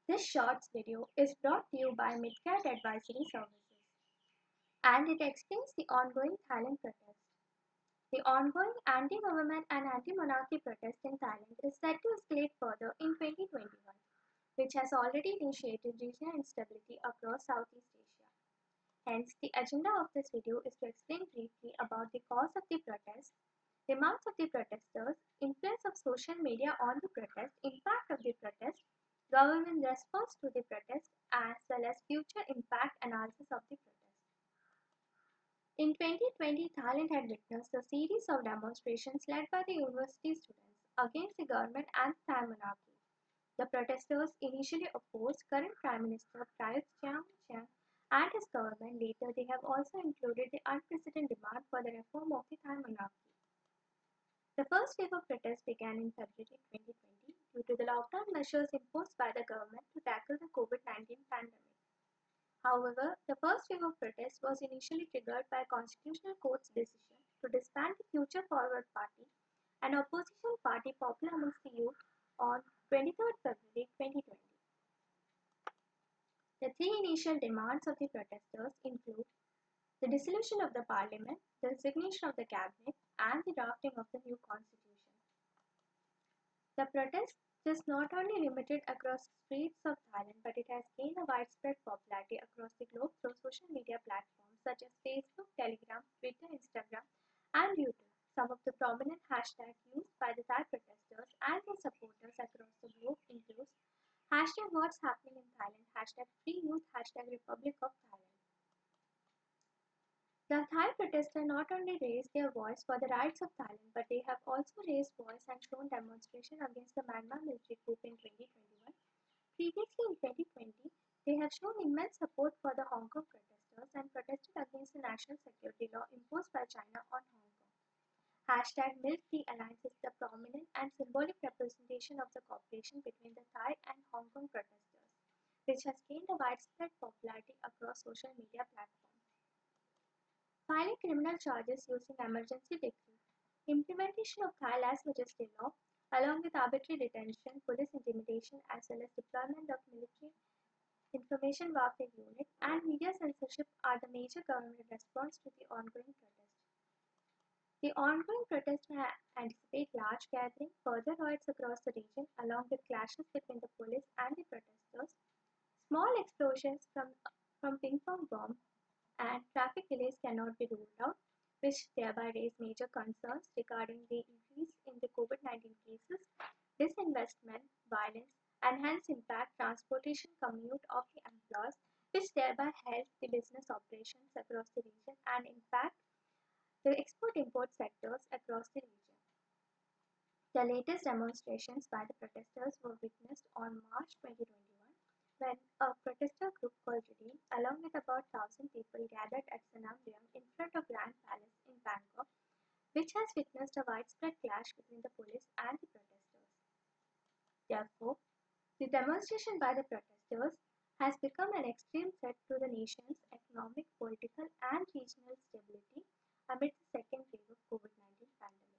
This shorts video is brought to you by MitKat Advisory Services, and it explains the ongoing Thailand protest. The ongoing anti-government and anti-monarchy protest in Thailand is set to escalate further in 2021, which has already initiated regional instability across Southeast Asia. Hence, the agenda of this video is to explain briefly about the cause of the protest, demands of the protesters, influence of social media on the protest, impact of the protest, government response to the protest, as well as future impact analysis of the protest. In 2020, Thailand had witnessed a series of demonstrations led by the university students against the government and the Thai monarchy. The protesters initially opposed current Prime Minister Prayut Chan-o-cha and his government. Later, they have also included the unprecedented demand for the reform of the Thai monarchy. The first wave of protests began in February 2020 due to the lockdown measures imposed by the government to tackle the COVID-19 pandemic. However, the first wave of protests was initially triggered by Constitutional Court's decision to disband the Future Forward Party, an opposition party popular amongst the youth, on 23rd February 2020. The three initial demands of the protesters include the dissolution of the parliament, the resignation of the cabinet, and the drafting of the new constitution. The protest is not only limited across streets of Thailand, but it has gained a widespread popularity across the globe through social media platforms such as Facebook, Telegram, Twitter, Instagram, and YouTube. Some of the prominent hashtags used by the Thai protesters and their supporters across the globe include hashtag What's Happening in Thailand, hashtag Free Youth, hashtag Republic of Thailand. The Thai protesters not only raised their voice for the rights of Thailand, but they have also raised voice and shown demonstration against the Myanmar military coup in 2021. Previously in 2020, they have shown immense support for the Hong Kong protesters and protested against the national security law imposed by China on Hong Kong. Hashtag Milk Tea Alliance is the prominent and symbolic representation of the cooperation between the Thai and Hong Kong protesters, which has gained a widespread popularity across social media platforms. Filing criminal charges using emergency decree, implementation of Thai last majesty law, along with arbitrary detention, police intimidation, as well as deployment of military information warfare unit and media censorship are the major government response to the ongoing protest. The ongoing protest may anticipate large gathering, further riots across the region, along with clashes between the police and the protesters, small explosions from ping-pong bombs, and traffic delays cannot be ruled out, which thereby raise major concerns regarding the increase in the COVID-19 cases, disinvestment, violence, and hence impact transportation commute of the employees, which thereby help the business operations across the region and impact the export-import sectors across the region. The latest demonstrations by the protesters were witnessed on March 2021 when a protester group called Redeem, along with about 1,000 people, gathered at Sanam Riyam in front of Grand Palace in Bangkok, which has witnessed a widespread clash between the police and the protesters. Therefore, the demonstration by the protesters has become an extreme threat to the nation's economic, political, and regional stability amid the second wave of COVID-19 pandemic.